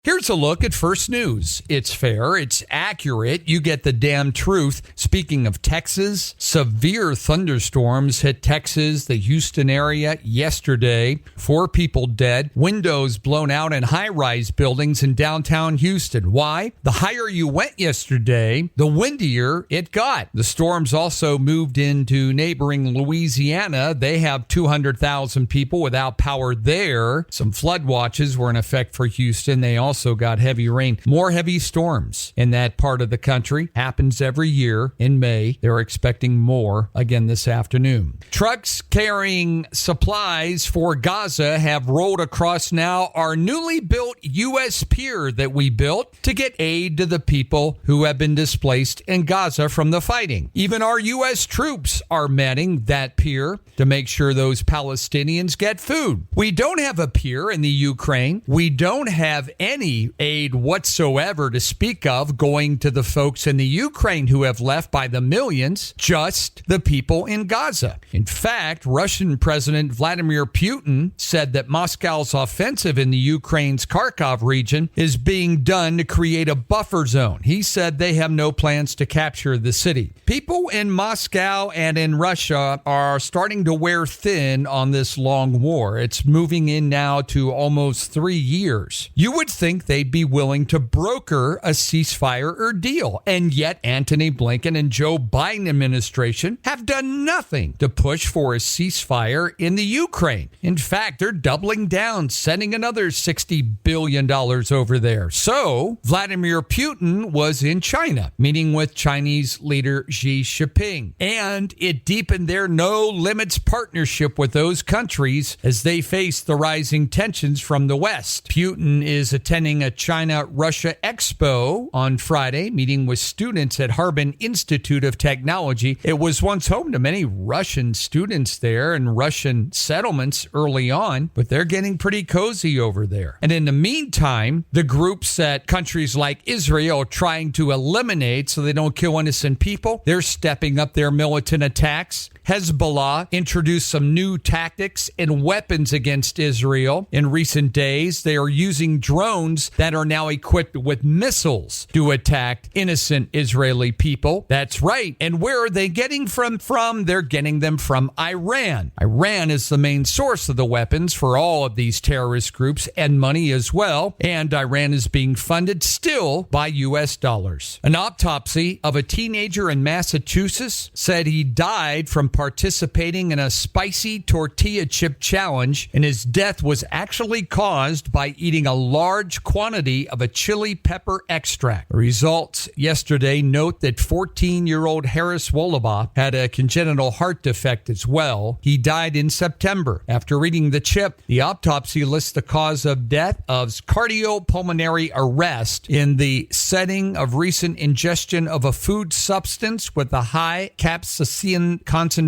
Here's a look at First News. It's fair, it's accurate, you get the damn truth. Speaking of Texas, severe thunderstorms hit Texas, the Houston area yesterday. 4 people dead, windows blown out in high-rise buildings in downtown Houston. Why? The higher you went yesterday, the windier it got. The storms also moved into neighboring Louisiana. They have 200,000 people without power there. Some flood watches were in effect for Houston. They also got heavy rain. More heavy storms in that part of the country. Happens every year in May. They're expecting more again this afternoon. Trucks carrying supplies for Gaza have rolled across now our newly built U.S. pier that we built to get aid to the people who have been displaced in Gaza from the fighting. Even our U.S. troops are manning that pier to make sure those Palestinians get food. We don't have a pier in the Ukraine. We don't have any aid whatsoever to speak of going to the folks in the Ukraine who have left by the millions, just the people in Gaza. In fact, Russian President Vladimir Putin said that Moscow's offensive in the Ukraine's Kharkov region is being done to create a buffer zone. He said they have no plans to capture the city. People in Moscow and in Russia are starting to wear thin on this long war. It's moving in now to almost 3 years. You would think they'd be willing to broker a ceasefire or deal. And yet Antony Blinken and Joe Biden administration have done nothing to push for a ceasefire in the Ukraine. In fact, they're doubling down, sending another $60 billion over there. So Vladimir Putin was in China, meeting with Chinese leader Xi Jinping. And it deepened their no limits partnership with those countries as they face the rising tensions from the West. Putin is attending a China-Russia Expo on Friday, meeting with students at Harbin Institute of Technology. It was once home to many Russian students there and Russian settlements early on, but they're getting pretty cozy over there. And in the meantime, the groups that countries like Israel are trying to eliminate so they don't kill innocent people, they're stepping up their militant attacks. Hezbollah introduced some new tactics and weapons against Israel in recent days. They are using drones that are now equipped with missiles to attack innocent Israeli people. That's right. And where are they getting from? They're getting them from Iran. Iran is the main source of the weapons for all of these terrorist groups and money as well. And Iran is being funded still by U.S. dollars. An autopsy of a teenager in Massachusetts said he died from participating in a spicy tortilla chip challenge, and his death was actually caused by eating a large quantity of a chili pepper extract. Results yesterday note that 14-year-old Harris Wolobah had a congenital heart defect as well. He died in September after eating the chip. The autopsy lists the cause of death as cardiopulmonary arrest in the setting of recent ingestion of a food substance with a high capsaicin concentration.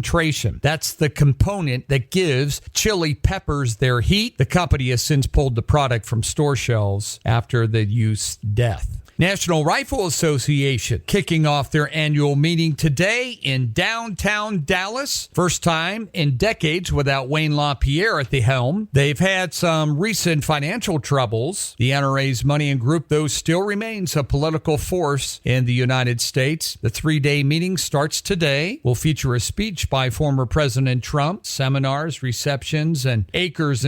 That's the component that gives chili peppers their heat. The company has since pulled the product from store shelves after the youth's death. National Rifle Association kicking off their annual meeting today in downtown Dallas. First time in decades without Wayne LaPierre at the helm. They've had some recent financial troubles. The NRA's money and group, though, still remains a political force in the United States. The 3-day meeting starts today. Will feature a speech by former President Trump, seminars, receptions, and acres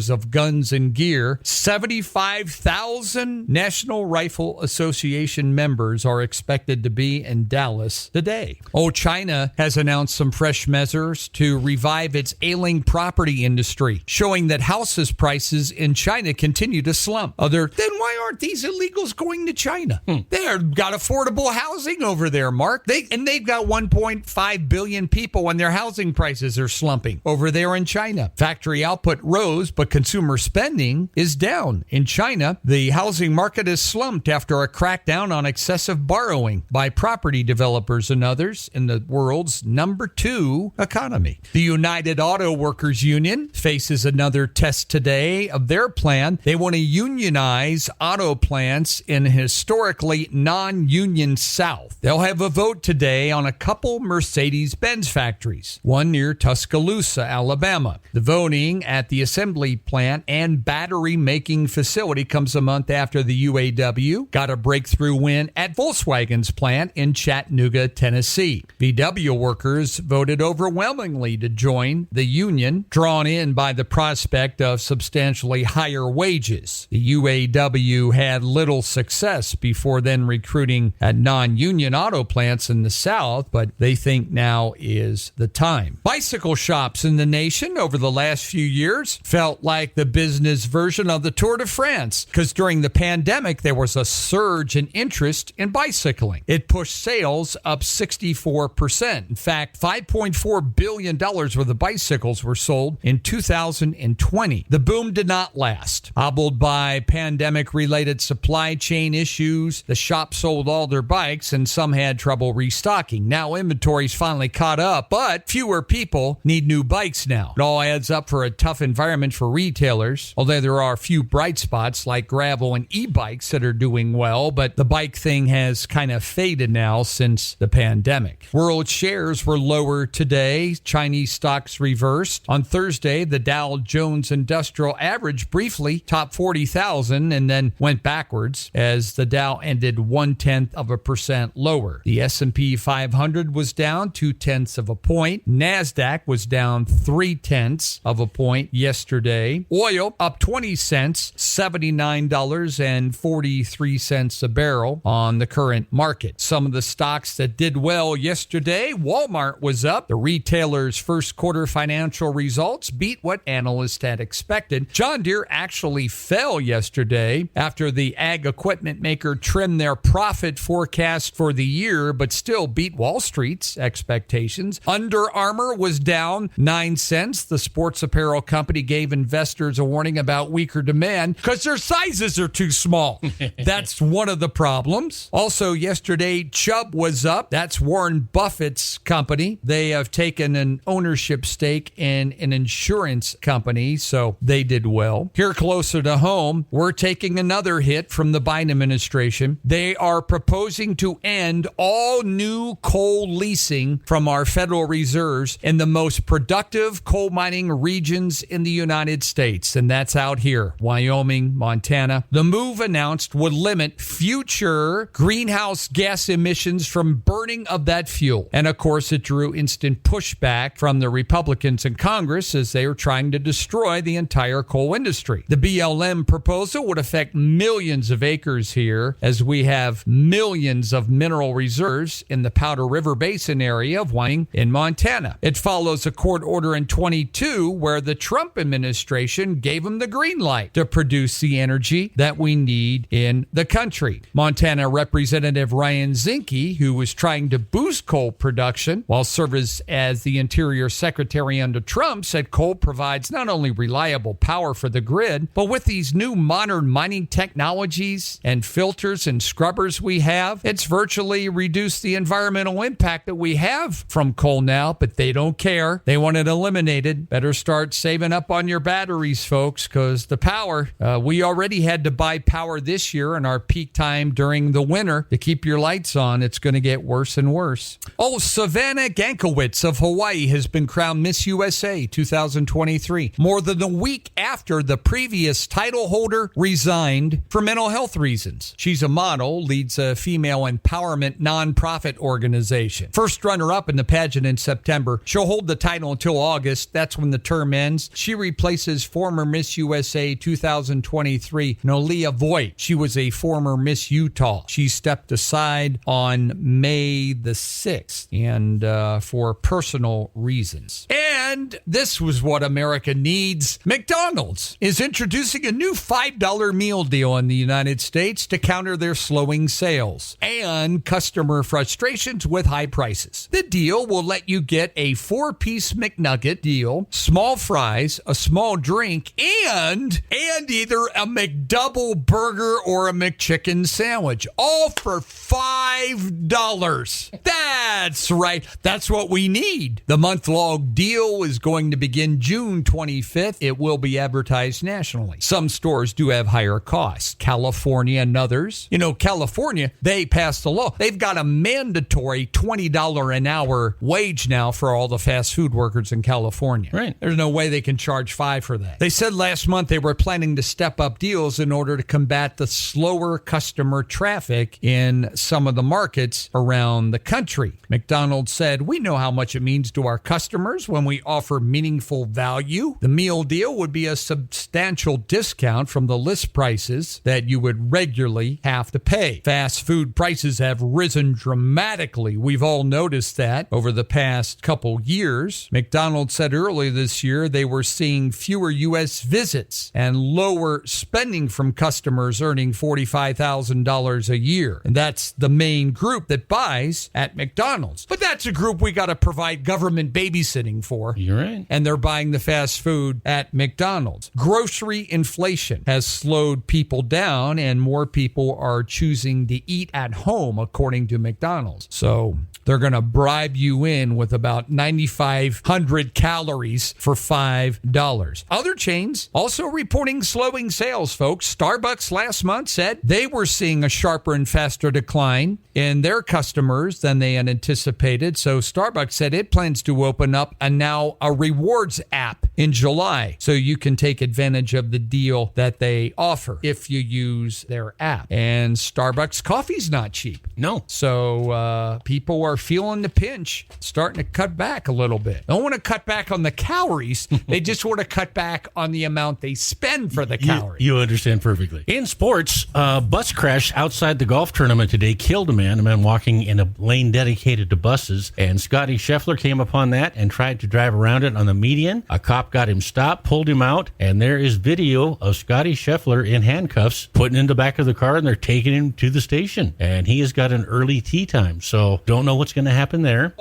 of guns and gear. 75,000 National Rifle Association members are expected to be in Dallas today. China has announced some fresh measures to revive its ailing property industry, showing that houses prices in China continue to slump. Then why aren't these illegals going to China? They've got affordable housing over there, Mark. They've got 1.5 billion people and their housing prices are slumping over there in China. Factory output rose, but consumer spending is down. In China, the housing market has slumped after a crackdown on excessive borrowing by property developers and others in the world's number 2 economy. The United Auto Workers Union faces another test today of their plan. They want to unionize auto plants in historically non-union South. They'll have a vote today on a couple Mercedes-Benz factories, one near Tuscaloosa, Alabama. The voting at the assembly plant and battery-making facility comes a month after the UAW got a breakthrough win at Volkswagen's plant in Chattanooga, Tennessee. VW workers voted overwhelmingly to join the union, drawn in by the prospect of substantially higher wages. The UAW had little success before then recruiting at non-union auto plants in the South, but they think now is the time. Bicycle shops in the nation over the last few years felt like the business version of the Tour de France, because during the pandemic, there was a surge in interest in bicycling. It pushed sales up 64%. In fact, $5.4 billion worth of bicycles were sold in 2020. The boom did not last. Hobbled by pandemic-related supply chain issues, the shops sold all their bikes and some had trouble restocking. Now inventory's finally caught up, but fewer people need new bikes now. It all adds up for a tough environment for retailers, although there are a few bright spots like gravel and e-bikes that are doing well, but the bike thing has kind of faded now since the pandemic. World shares were lower today. Chinese stocks reversed. On Thursday, the Dow Jones Industrial Average briefly topped 40,000 and then went backwards as the Dow ended 0.1% lower. The S&P 500 was down 0.2 of a point. NASDAQ was down 0.3 of a point yesterday. Oil up 20 cents, $79.43 a barrel on the current market. Some of the stocks that did well yesterday, Walmart was up. The retailer's first quarter financial results beat what analysts had expected. John Deere actually fell yesterday after the ag equipment maker trimmed their profit forecast for the year, but still beat Wall Street's expectations. Under Armour was down 9 cents. The sports apparel company gave investors a warning about weaker demand because their sizes are too small. That's one of the problems. Also yesterday, Chubb was up. That's Warren Buffett's company. They have taken an ownership stake in an insurance company, so they did well. Here closer to home, we're taking another hit from the Biden administration. They are proposing to end all new coal leasing from our federal reserves in the most productive coal mining regions in the United States, and that's out here, Wyoming, Montana. The move announced would limit future greenhouse gas emissions from burning of that fuel. And of course, it drew instant pushback from the Republicans in Congress as they are trying to destroy the entire coal industry. The BLM proposal would affect millions of acres here, as we have millions of mineral reserves in the Powder River Basin area of Wyoming in Montana. It follows a court order in 22 where the Trump administration gave them the green light to produce the energy that we need in the country. Montana Representative Ryan Zinke, who was trying to boost coal production while serving as the Interior Secretary under Trump, said coal provides not only reliable power for the grid, but with these new modern mining technologies and filters and scrubbers we have, it's virtually reduced the environmental impact that we have from coal now, but they don't care. They want it eliminated. Better start saving up on your batteries, folks, because the power, we already had to buy power this year in our peak time during the winter to keep your lights on. It's going to get worse and worse. Oh, Savannah Gankowitz of Hawaii has been crowned Miss USA 2023, more than a week after the previous title holder resigned for mental health reasons. She's a model, leads a female empowerment nonprofit organization. First runner-up in the pageant in September. She'll hold the title until August. That's when the term ends. She replaces former Miss USA 2023, Nolia Voigt. She was a former Miss Utah. She stepped aside on May the 6th and for personal reasons. And this was what America needs. McDonald's is introducing a new $5 meal deal in the United States to counter their slowing sales and customer frustrations with high prices. The deal will let you get a 4-piece McNugget deal, small fries, a small drink, and either a McDouble burger or a McChicken sandwich, all for $5. That's right. That's what we need. The month-long deal is going to begin June 25th. It will be advertised nationally. Some stores do have higher costs. California and others. California, they passed a law. They've got a mandatory $20 an hour wage now for all the fast food workers in California. Right. There's no way they can charge $5 for that. They said last month they were planning to step up deals in order to combat the slower customer traffic in some of the markets around the country. McDonald's said, "We know how much it means to our customers when we offer meaningful value. The meal deal would be a substantial discount from the list prices that you would regularly have to pay." Fast food prices have risen dramatically. We've all noticed that over the past couple years. McDonald's said earlier this year they were seeing fewer U.S. visits and lower spending from customers earning $45,000 a year. And that's the main group that buys at McDonald's. But that's a group we got to provide government babysitting for. You're right. And they're buying the fast food at McDonald's. Grocery inflation has slowed people down, and more people are choosing to eat at home, according to McDonald's. So they're going to bribe you in with about 9,500 calories for $5. Other chains also reporting slowing sales, folks. Starbucks last month said they were seeing a sharper and faster decline in their customers than they had anticipated. So Starbucks said it plans to open up a rewards app in July so you can take advantage of the deal that they offer if you use their app. And Starbucks coffee's not cheap. No. So people are feeling the pinch, starting to cut back a little bit. Don't want to cut back on the calories. They just want to cut back on the amount they spend for the calories. You understand perfectly. In sports, a bus crash outside the golf tournament today killed a man walking in a lane dedicated to buses. And Scotty Scheffler came upon that and tried to drive around it on the median. A cop got him stopped, pulled him out, and there is video of Scotty Scheffler in handcuffs, putting in the back of the car, and they're taking him to the station. And he has got an early tee time, so don't know what's going to happen there.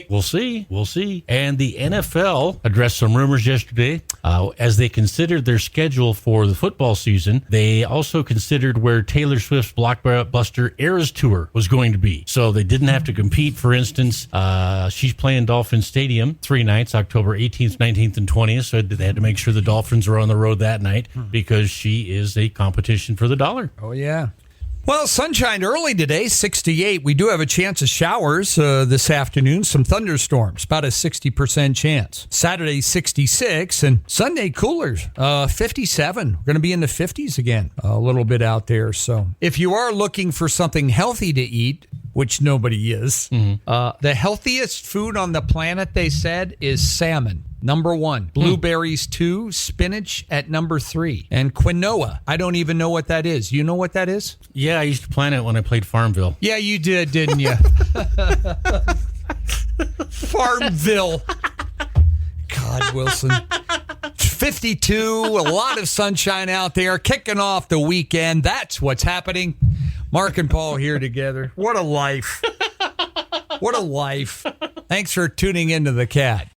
We'll see. And the NFL addressed some rumors yesterday as they considered their schedule for the football season. They also considered where Taylor Swift's blockbuster Eras Tour was going to be. So they didn't have to compete. For instance, she's playing Dolphin Stadium 3 nights, October 18th, 19th, and 20th. So they had to make sure the Dolphins are on the road that night because she is a competition for the dollar. Oh, yeah. Well, sunshine early today, 68. We do have a chance of showers this afternoon, some thunderstorms, about a 60% chance. Saturday, 66, and Sunday, cooler, 57. We're going to be in the 50s again, a little bit out there. So if you are looking for something healthy to eat, which nobody is, the healthiest food on the planet, they said, is salmon. Number 1, blueberries 2, spinach at number 3, and quinoa. I don't even know what that is. You know what that is? Yeah, I used to plant it when I played Farmville. Yeah, you did, didn't you? Farmville. God, Wilson. 52, a lot of sunshine out there, kicking off the weekend. That's what's happening. Mark and Paul here together. What a life. What a life. Thanks for tuning into The Cat.